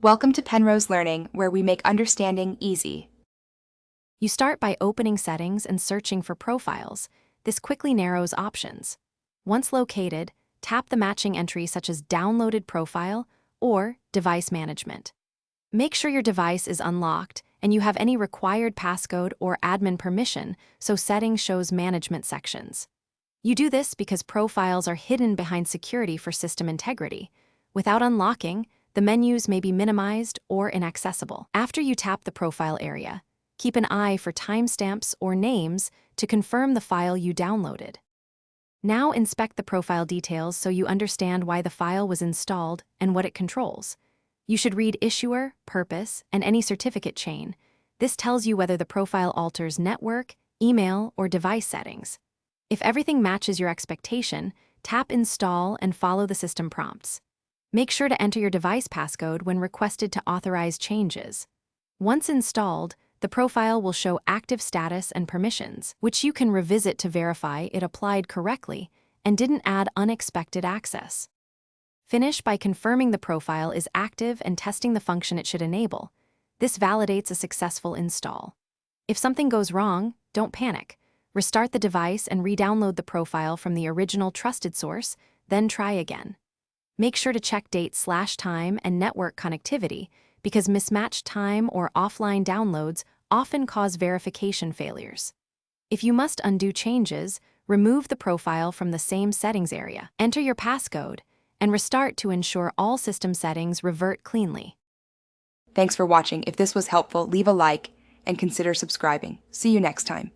Welcome to Penrose Learning, where we make understanding easy. You start by opening Settings and searching for Profiles. This quickly narrows options. Once located, tap the matching entry such as Downloaded Profile or Device Management. Make sure your device is unlocked and you have any required passcode or admin permission, so Settings shows Management sections. You do this because profiles are hidden behind security for system integrity. Without unlocking, the menus may be minimized or inaccessible. After you tap the profile area, keep an eye for timestamps or names to confirm the file you downloaded. Now inspect the profile details so you understand why the file was installed and what it controls. You should read issuer, purpose, and any certificate chain. This tells you whether the profile alters network, email, or device settings. If everything matches your expectation, tap Install and follow the system prompts. Make sure to enter your device passcode when requested to authorize changes. Once installed, the profile will show active status and permissions, which you can revisit to verify it applied correctly and didn't add unexpected access. Finish by confirming the profile is active and testing the function it should enable. This validates a successful install. If something goes wrong, don't panic. Restart the device and re-download the profile from the original trusted source, then try again. Make sure to check date/time and network connectivity because mismatched time or offline downloads often cause verification failures. If you must undo changes, remove the profile from the same settings area. Enter your passcode and restart to ensure all system settings revert cleanly. Thanks for watching. If this was helpful, leave a like and consider subscribing. See you next time.